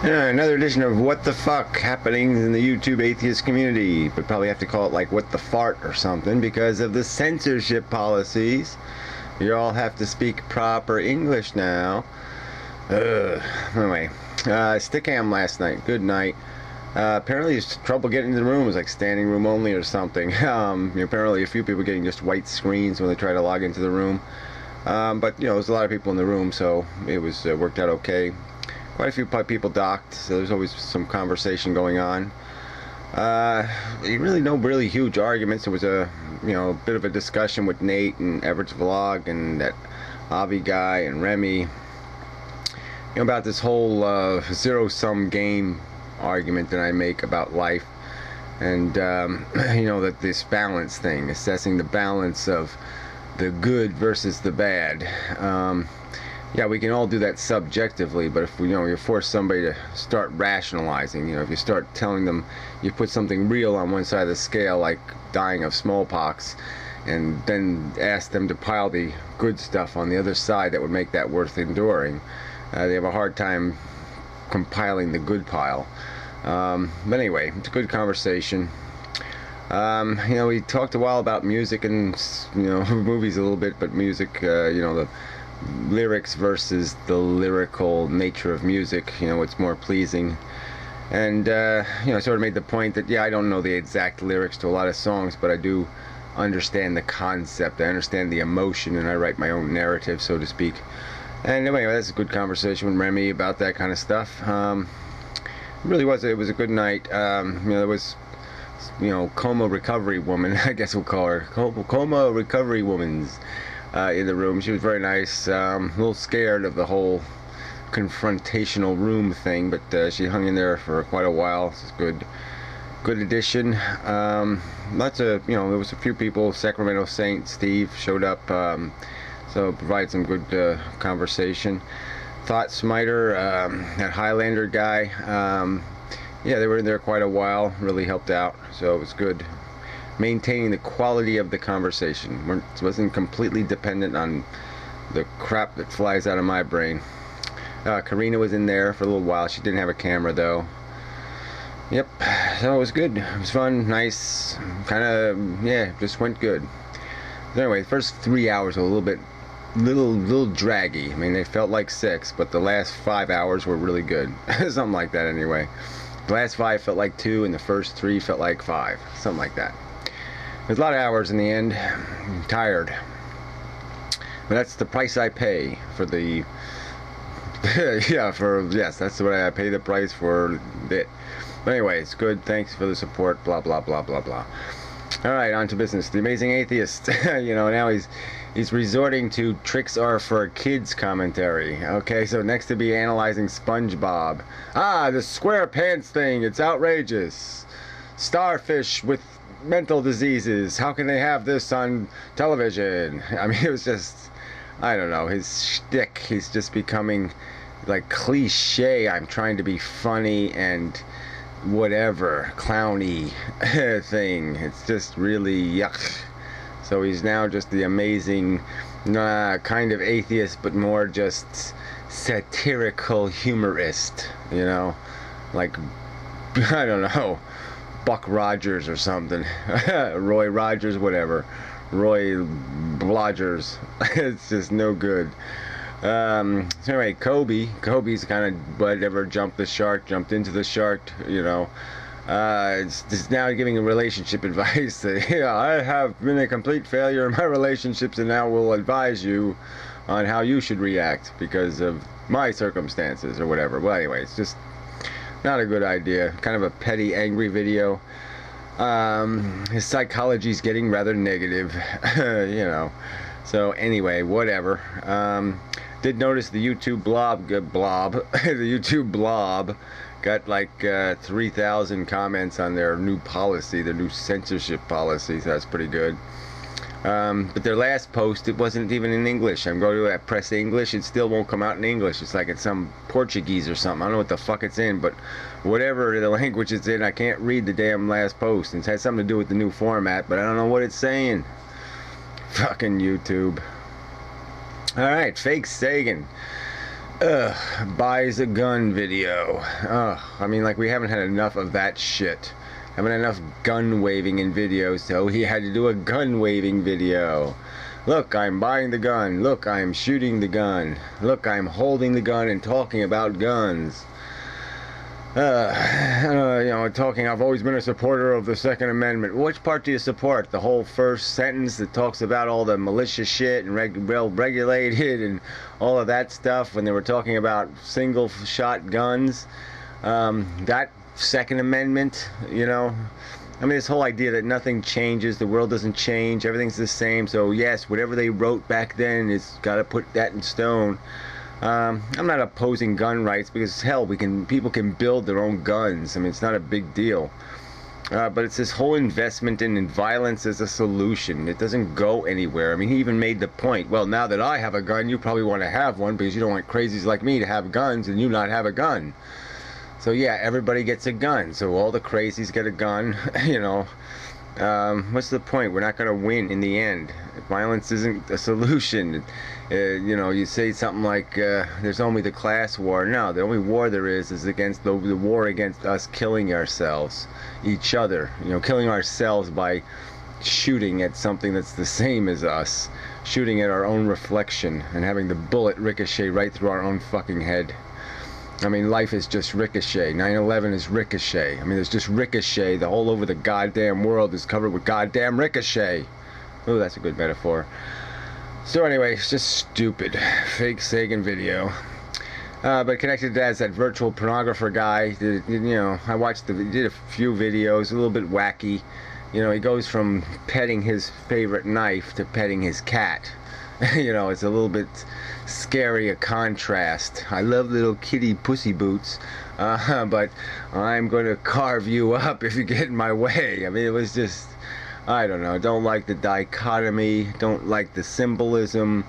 Yeah, another edition of What the Fuck happening in the YouTube atheist community. But probably have to call it like What the Fart or something because of the censorship policies. You all have to speak proper English now. Anyway, Stickam last night. Good night. Apparently there's trouble getting into the room. It was like standing room only or something. Apparently a few people getting just white screens when they try to log into the room. But there's a lot of people in the room, so it was worked out okay. Quite a few people docked, so there's always some conversation going on. No really huge arguments. There was a bit of a discussion with Nate and Everett's vlog and that Avi guy and Remy about this whole zero-sum game argument that I make about life, and that this balance thing, assessing the balance of the good versus the bad. Yeah, we can all do that subjectively, but if you force somebody to start rationalizing, if you start telling them, you put something real on one side of the scale, like dying of smallpox, and then ask them to pile the good stuff on the other side that would make that worth enduring, they have a hard time compiling the good pile. But anyway, it's a good conversation. We talked a while about music and movies a little bit, but music, the lyrics versus the lyrical nature of music, what's more pleasing. And I sort of made the point that I don't know the exact lyrics to a lot of songs, but I do understand the concept. I understand the emotion, and I write my own narrative, so to speak. And anyway, that's a good conversation with Remy about that kind of stuff. It was a good night. There was coma recovery woman, I guess we'll call her coma recovery woman's in the room. She was very nice. A little scared of the whole confrontational room thing, but she hung in there for quite a while. It's good addition. Lots of there was a few people. Sacramento Saint Steve showed up, so provided some good conversation. Thought Smiter, that Highlander guy, they were in there quite a while, really helped out, so it was good. Maintaining the quality of the conversation. It wasn't completely dependent on the crap that flies out of my brain. Karina was in there for a little while. She didn't have a camera though. Yep, so it was good. It was fun, nice, kind of, just went good. So anyway, the first 3 hours were a little draggy. I mean, they felt like 6, but the last 5 hours were really good. Something like that anyway. The last 5 felt like 2, and the first 3 felt like 5. Something like that. There's a lot of hours in the end. I'm tired. But that's the price I pay for the... yes, that's what I pay the price for it. But anyway, it's good. Thanks for the support. Blah, blah, blah, blah, blah. All right, on to business. The amazing atheist. Now he's resorting to tricks are for kids commentary. Okay, so next to be analyzing SpongeBob. The square pants thing. It's outrageous. Starfish with mental diseases. How can they have this on television? I mean, it was just, I don't know, his shtick. He's just becoming like cliche. I'm trying to be funny and whatever, clowny thing. It's just really yuck. So he's now just the amazing kind of atheist, but more just satirical humorist, like, I don't know, Buck Rogers or something. Roy Rogers, whatever. Roy Blodgers. It's just no good. So anyway, Kobe's kind of whatever, jumped into the shark, it's just now giving a relationship advice. I have been a complete failure in my relationships, and now will advise you on how you should react because of my circumstances or whatever. Well, anyway, it's just not a good idea. Kind of a petty, angry video. His psychology's getting rather negative, So anyway, whatever. Did notice the YouTube the YouTube blob got like 3,000 comments on their new policy, their new censorship policy, so that's pretty good. But their last post, it wasn't even in English. I'm going to press English, it still won't come out in English. It's like it's some Portuguese or something. I don't know what the fuck it's in, but whatever the language it's in, I can't read the damn last post. It has something to do with the new format, but I don't know what it's saying. Fucking YouTube. Alright, fake Sagan. Buys a gun video. I mean, like, we haven't had enough of that shit. Haven't enough gun waving in videos, so he had to do a gun waving video. Look, I'm buying the gun. Look, I'm shooting the gun. Look, I'm holding the gun and talking about guns. You know, talking, I've always been a supporter of the Second Amendment. Which part do you support? The whole first sentence that talks about all the malicious shit and well-regulated and all of that stuff when they were talking about single-shot guns? That Second Amendment, you know? I mean, this whole idea that nothing changes, the world doesn't change, everything's the same, so yes, whatever they wrote back then is got to put that in stone. I'm not opposing gun rights because hell, people can build their own guns. I mean, it's not a big deal. But it's this whole investment in violence as a solution. It doesn't go anywhere. I mean, he even made the point, well, now that I have a gun, you probably want to have one because you don't want crazies like me to have guns and you not have a gun. So yeah, everybody gets a gun. So all the crazies get a gun, you know. What's the point? We're not going to win in the end. Violence isn't a solution. You know, you say something like, there's only the class war. No, the only war there is against the war against us killing ourselves, each other. You know, killing ourselves by shooting at something that's the same as us. Shooting at our own reflection and having the bullet ricochet right through our own fucking head. I mean, life is just ricochet. 9/11 is ricochet. I mean, there's just ricochet. The whole over the goddamn world is covered with goddamn ricochet. Oh, that's a good metaphor. So anyway, it's just stupid. Fake Sagan video. But connected to that is that virtual pornographer guy. You know, I watched he did a few videos, a little bit wacky. You know, he goes from petting his favorite knife to petting his cat. You know, it's a little bit scary, a contrast. I love little kitty pussy boots, but I'm going to carve you up if you get in my way. I mean, it was just, I don't know, don't like the dichotomy, don't like the symbolism,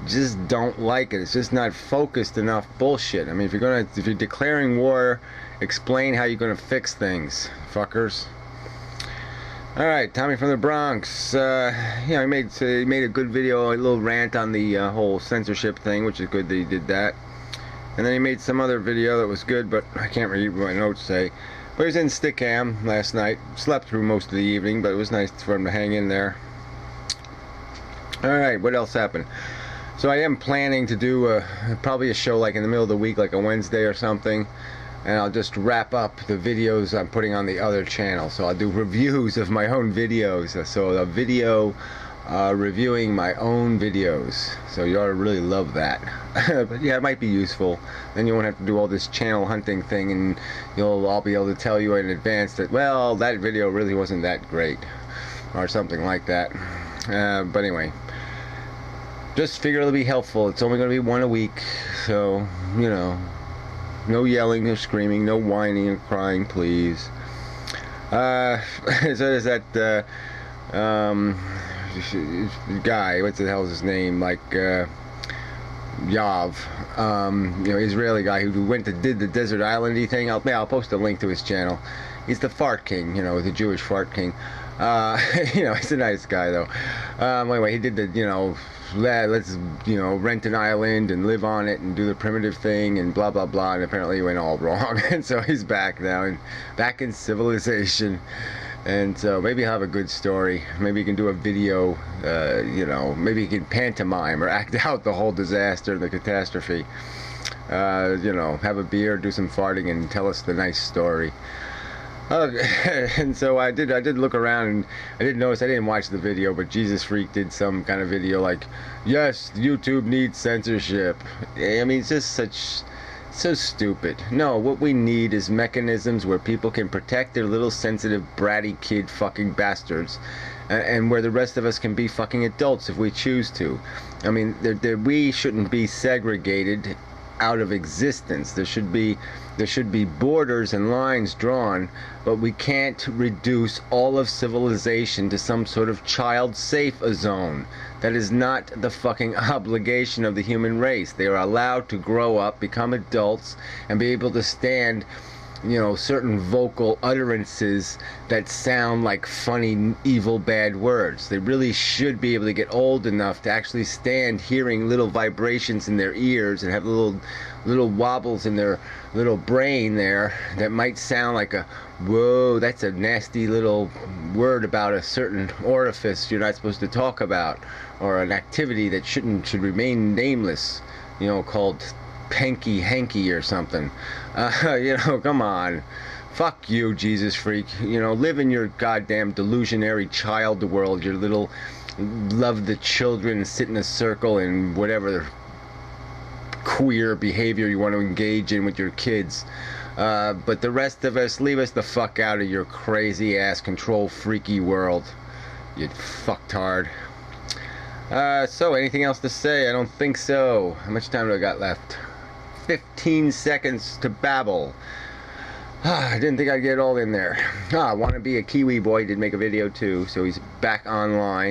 just don't like it. It's just not focused enough bullshit. I mean, if you're declaring war, explain how you're going to fix things, fuckers. Alright, Tommy from the Bronx. Yeah, he made a good video, a little rant on the whole censorship thing, which is good that he did that. And then he made some other video that was good, but I can't read what my notes say. But he was in Stickam last night. Slept through most of the evening, but it was nice for him to hang in there. Alright, what else happened? So I am planning to do probably a show like in the middle of the week, like a Wednesday or something. And I'll just wrap up the videos I'm putting on the other channel. So I'll do reviews of my own videos. So a video reviewing my own videos. So you ought to really love that. But yeah, it might be useful. Then you won't have to do all this channel hunting thing, and I'll be able to tell you in advance that, well, that video really wasn't that great, or something like that. But anyway, just figure it'll be helpful. It's only going to be one a week, so you know. No yelling or screaming, no whining or crying, please. So there's that guy, what the hell is his name? Like Yav, you know, Israeli guy who did the desert islandy thing. I'll post a link to his channel. He's the fart king, you know, the Jewish fart king. You know, he's a nice guy though. Anyway, he did the, you know, let's, you know, rent an island and live on it and do the primitive thing and blah blah blah, and apparently he went all wrong. And so he's back now and back in civilization. And so maybe he'll have a good story. Maybe he can do a video, you know, maybe he can pantomime or act out the whole disaster, the catastrophe. You know, have a beer, do some farting, and tell us the nice story. And so I did look around, and I did notice, I didn't watch the video, but Jesus Freak did some kind of video like, yes, YouTube needs censorship. I mean, it's just so stupid. No, what we need is mechanisms where people can protect their little sensitive bratty kid fucking bastards, and where the rest of us can be fucking adults if we choose to. I mean, we shouldn't be segregated out of existence. There should be borders and lines drawn, but we can't reduce all of civilization to some sort of child-safe zone. That is not the fucking obligation of the human race. They are allowed to grow up, become adults, and be able to stand you know, certain vocal utterances that sound like funny, evil, bad words. They really should be able to get old enough to actually stand hearing little vibrations in their ears and have little wobbles in their little brain there that might sound like a, whoa, that's a nasty little word about a certain orifice you're not supposed to talk about, or an activity that should remain nameless, you know, called panky hanky or something. You know, come on. Fuck you, Jesus freak. You know, live in your goddamn delusionary child world, your little love the children, sit in a circle and whatever queer behavior you want to engage in with your kids. But the rest of us, leave us the fuck out of your crazy ass control freaky world, you fucktard. So anything else to say? I don't think so. How much time do I got left? 15 seconds to babble. I didn't think I'd get it all in there. I want to be a Kiwi boy did make a video too, so he's back online.